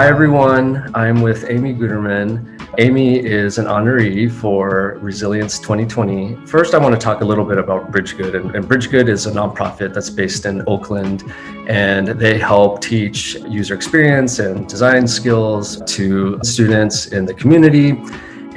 Hi, everyone. I'm with Amy Guterman. Amy is an honoree for Resilience 2020. First, I want to talk a little bit about BRIDGEGOOD. And BRIDGEGOOD is a nonprofit that's based in Oakland, and they help teach user experience and design skills to students in the community.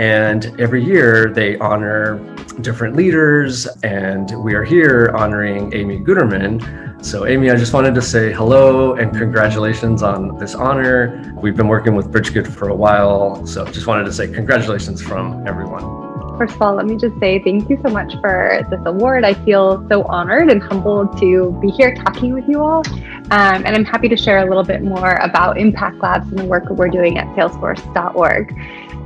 And every year they honor different leaders, and we are here honoring Amy Guterman. So Amy, I just wanted to say hello and congratulations on this honor. We've been working with BRIDGEGOOD for a while, so just wanted to say congratulations from everyone. First of all, let me just say thank you so much for this award. I feel so honored and humbled to be here talking with you all. And I'm happy to share a little bit more about Impact Labs and the work that we're doing at salesforce.org.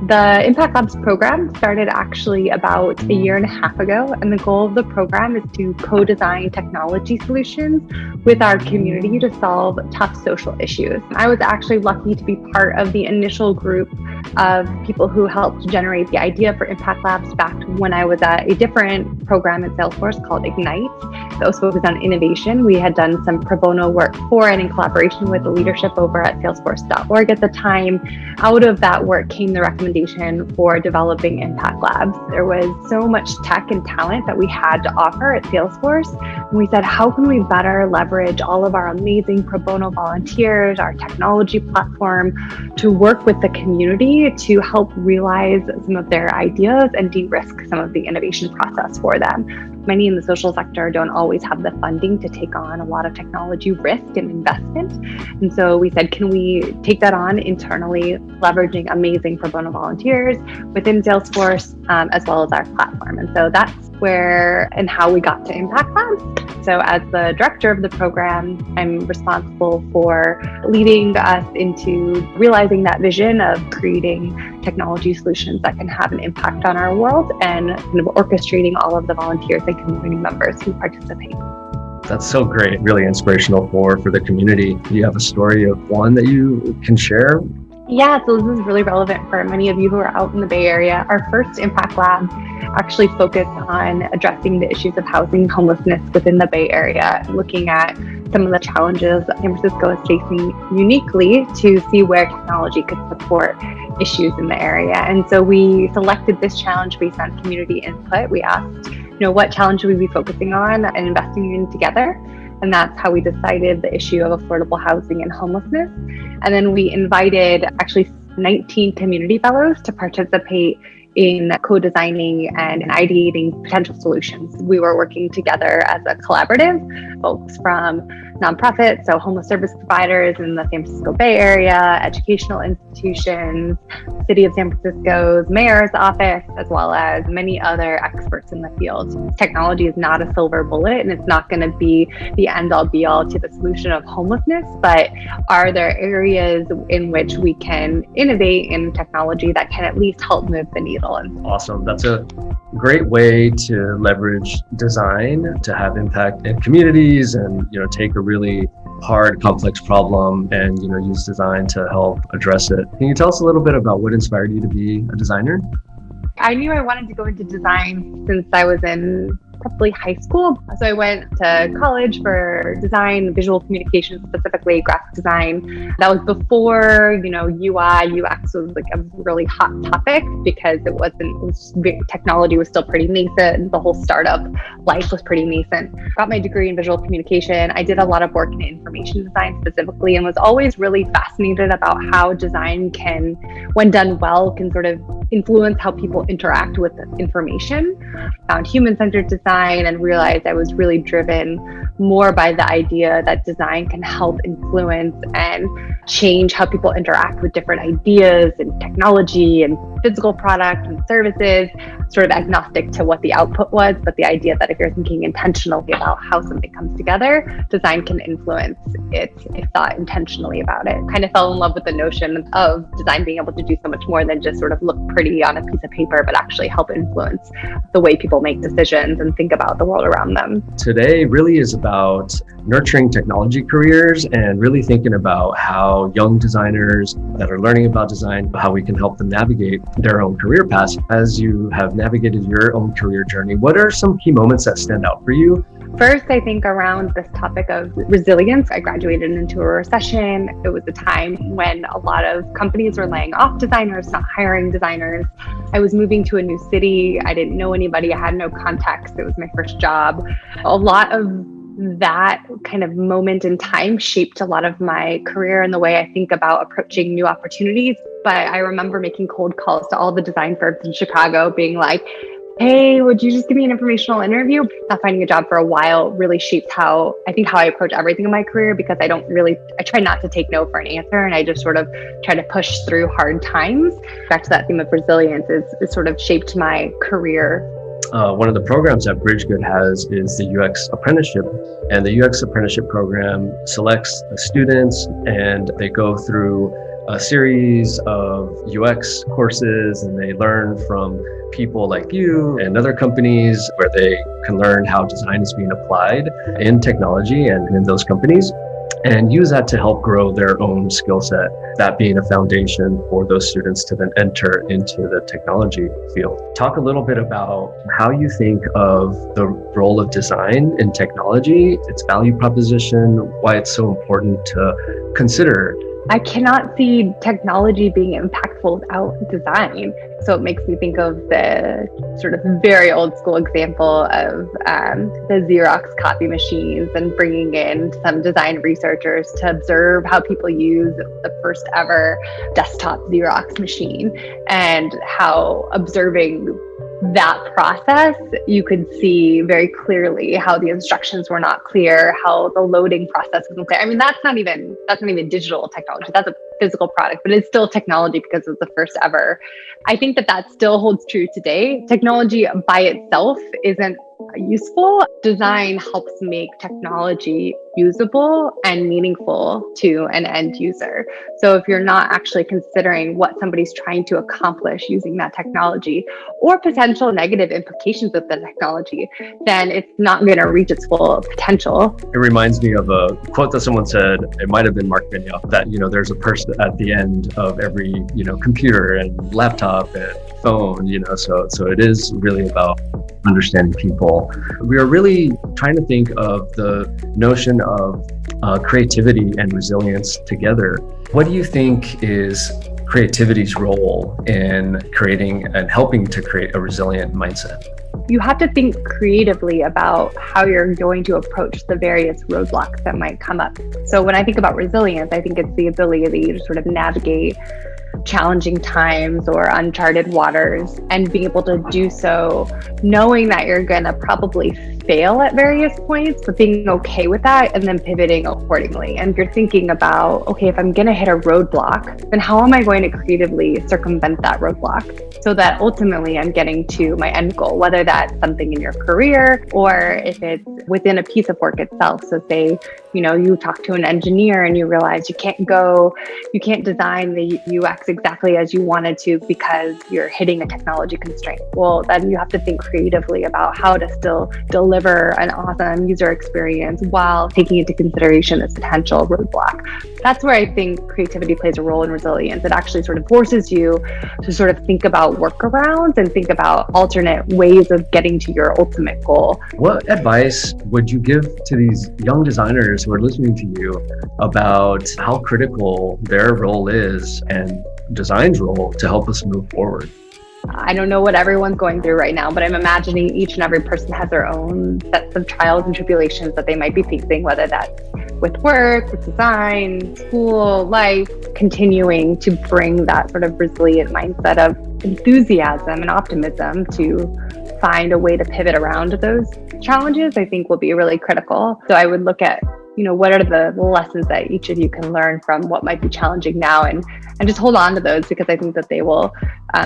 The Impact Labs program started actually about a year and a half ago, and the goal of the program is to co-design technology solutions with our community to solve tough social issues. I was actually lucky to be part of the initial group of people who helped generate the idea for Impact Labs back when I was at a different program at Salesforce called Ignite that was focused on innovation. We had done some pro bono work for and in collaboration with the leadership over at salesforce.org at the time. Out of that work came the recommendation for developing Impact Labs. There was so much tech and talent that we had to offer at Salesforce. And we said, how can we better leverage all of our amazing pro bono volunteers, our technology platform, to work with the community to help realize some of their ideas and de-risk some of the innovation process for them. Many in the social sector don't always have the funding to take on a lot of technology risk and investment. And so we said, can we take that on internally, leveraging amazing pro bono volunteers within Salesforce, as well as our platform. And so that's where and how we got to Impact Labs. So as the director of the program, I'm responsible for leading us into realizing that vision of creating technology solutions that can have an impact on our world and kind of orchestrating all of the volunteers and community members who participate. That's so great, really inspirational for the community. Do you have a story of one that you can share? Yeah, so this is really relevant for many of you who are out in the Bay Area. Our first Impact Lab actually focused on addressing the issues of housing homelessness within the Bay Area, looking at some of the challenges that San Francisco is facing uniquely to see where technology could support issues in the area. And so we selected this challenge based on community input. We asked, what challenge should we be focusing on and investing in together? And that's how we decided the issue of affordable housing and homelessness. And then we invited actually 19 community fellows to participate in co-designing and ideating potential solutions. We were working together as a collaborative, folks from nonprofits, so homeless service providers in the San Francisco Bay Area, educational institutions, City of San Francisco's mayor's office, as well as many other experts in the field. Technology is not a silver bullet, and it's not going to be the end-all be-all to the solution of homelessness, but are there areas in which we can innovate in technology that can at least help move the needle? Awesome. That's a great way to leverage design to have impact in communities and, take a really hard, complex problem and, use design to help address it. Can you tell us a little bit about what inspired you to be a designer? I knew I wanted to go into design since I was in probably high school. So I went to college for design, visual communication, specifically graphic design. That was before, UI, UX was like a really hot topic because technology was still pretty nascent. The whole startup life was pretty nascent. Got my degree in visual communication. I did a lot of work in information design specifically and was always really fascinated about how design can, when done well, can sort of influence how people interact with information. Found human-centered design and realized I was really driven more by the idea that design can help influence and change how people interact with different ideas and technology and physical products and services, sort of agnostic to what the output was, but the idea that if you're thinking intentionally about how something comes together, design can influence it if thought intentionally about it. Kind of fell in love with the notion of design being able to do so much more than just sort of look pretty on a piece of paper, but actually help influence the way people make decisions and think about the world around them. Today really is about nurturing technology careers and really thinking about how young designers that are learning about design, how we can help them navigate their own career paths. As you have navigated your own career journey, what are some key moments that stand out for you First, I think around this topic of resilience, I graduated into a recession. It was a time when a lot of companies were laying off designers, not hiring designers. I was moving to a new city. I didn't know anybody. I had no contacts. It was my first job. A lot of that kind of moment in time shaped a lot of my career and the way I think about approaching new opportunities. But I remember making cold calls to all the design firms in Chicago, being like, hey, would you just give me an informational interview? Not finding a job for a while really shaped how I approach everything in my career, because I try not to take no for an answer, and I just sort of try to push through hard times. Back to that theme of resilience is sort of shaped my career. One of the programs that BRIDGEGOOD has is the UX apprenticeship, and the UX apprenticeship program selects students and they go through a series of UX courses, and they learn from people like you and other companies where they can learn how design is being applied in technology and in those companies, and use that to help grow their own skill set, that being a foundation for those students to then enter into the technology field. Talk a little bit about how you think of the role of design in technology, its value proposition, why it's so important to consider. I cannot see technology being impactful without design. So it makes me think of the sort of very old school example of the Xerox copy machines, and bringing in some design researchers to observe how people use the first ever desktop Xerox machine, and how observing that process, you could see very clearly how the instructions were not clear, how the loading process wasn't clear. I mean, that's not even digital technology. That's a physical product, but it's still technology because it's the first ever. I think that still holds true today. Technology by itself isn't useful. Design helps make technology usable and meaningful to an end user. So if you're not actually considering what somebody's trying to accomplish using that technology, or potential negative implications of the technology, then it's not going to reach its full potential. It reminds me of a quote that someone said, it might have been Mark Benioff, that, there's a person at the end of every, computer and laptop and phone, so it is really about understanding people. We are really trying to think of the notion of creativity and resilience together. What do you think is creativity's role in creating and helping to create a resilient mindset? You have to think creatively about how you're going to approach the various roadblocks that might come up. So when I think about resilience, I think it's the ability to sort of navigate challenging times or uncharted waters, and being able to do so knowing that you're going to probably fail at various points, but being okay with that and then pivoting accordingly. And if you're thinking about, okay, if I'm going to hit a roadblock, then how am I going to creatively circumvent that roadblock so that ultimately I'm getting to my end goal, whether that's something in your career or if it's within a piece of work itself. So say, you talk to an engineer and you realize you can't design the UX exactly as you wanted to because you're hitting a technology constraint. Well, then you have to think creatively about how to still deliver an awesome user experience while taking into consideration this potential roadblock. That's where I think creativity plays a role in resilience. It actually sort of forces you to sort of think about workarounds and think about alternate ways of getting to your ultimate goal. What advice would you give to these young designers who are listening to you about how critical their role is and design's role to help us move forward? I don't know what everyone's going through right now, but I'm imagining each and every person has their own sets of trials and tribulations that they might be facing, whether that's with work, with design, school, life, continuing to bring that sort of resilient mindset of enthusiasm and optimism to find a way to pivot around those challenges, I think will be really critical. So I would look at, what are the lessons that each of you can learn from what might be challenging now, and just hold on to those, because I think that they will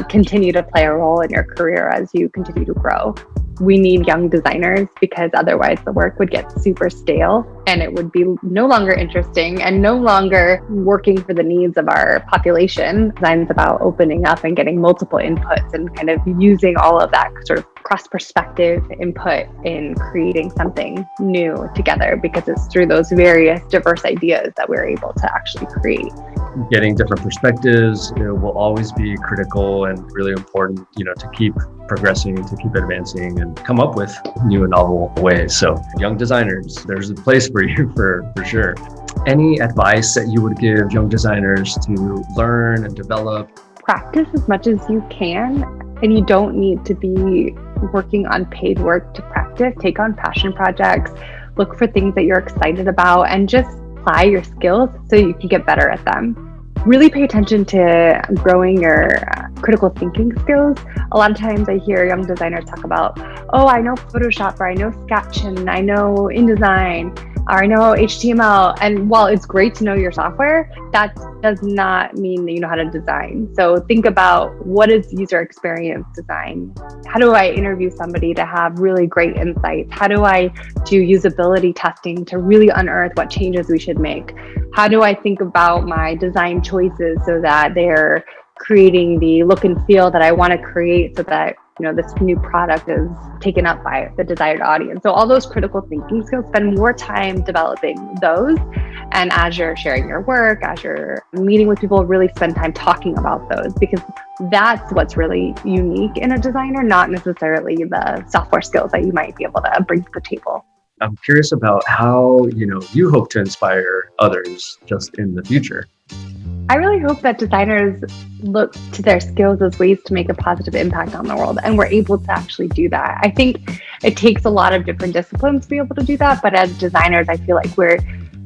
continue to play a role in your career as you continue to grow. We need young designers, because otherwise the work would get super stale and it would be no longer interesting and no longer working for the needs of our population. Design's about opening up and getting multiple inputs and kind of using all of that sort of cross-perspective input in creating something new together, because it's through those various diverse ideas that we're able to actually create. getting different perspectives will always be critical and really important, to keep progressing, to keep advancing and come up with new and novel ways. So young designers, there's a place for you for sure. Any advice that you would give young designers to learn and develop? Practice as much as you can, and you don't need to be working on paid work to practice. Take on passion projects, look for things that you're excited about, and just apply your skills so you can get better at them. Really pay attention to growing your critical thinking skills. A lot of times I hear young designers talk about, oh, I know Photoshop, or I know Sketch, and I know InDesign, or I know HTML. And while it's great to know your software, that does not mean that you know how to design. So think about, what is user experience design? How do I interview somebody to have really great insights? How do I do usability testing to really unearth what changes we should make? How do I think about my design choices so that they're creating the look and feel that I want to create so that this new product is taken up by the desired audience? So all those critical thinking skills, spend more time developing those. And as you're sharing your work, as you're meeting with people, really spend time talking about those, because that's what's really unique in a designer, not necessarily the software skills that you might be able to bring to the table. I'm curious about how, you hope to inspire others just in the future. I really hope that designers look to their skills as ways to make a positive impact on the world, and we're able to actually do that. I think it takes a lot of different disciplines to be able to do that, but as designers, I feel like we're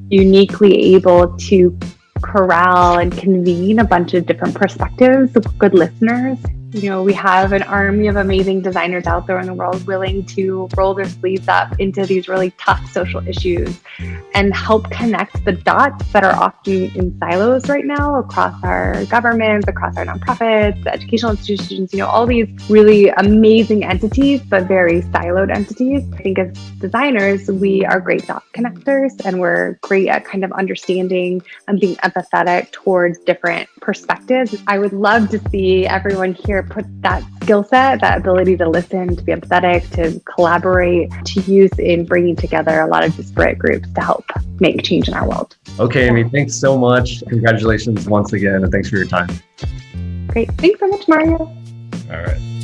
uniquely able to corral and convene a bunch of different perspectives, good listeners. We have an army of amazing designers out there in the world willing to roll their sleeves up into these really tough social issues and help connect the dots that are often in silos right now across our governments, across our nonprofits, educational institutions, all these really amazing entities, but very siloed entities. I think as designers, we are great dot connectors, and we're great at kind of understanding and being empathetic towards different perspectives. I would love to see everyone here put that skill set, that ability to listen, to be empathetic, to collaborate, to use in bringing together a lot of disparate groups to help make change in our world. Okay, Amy, thanks so much. Congratulations once again, and thanks for your time. Great. Thanks so much, Mario. All right.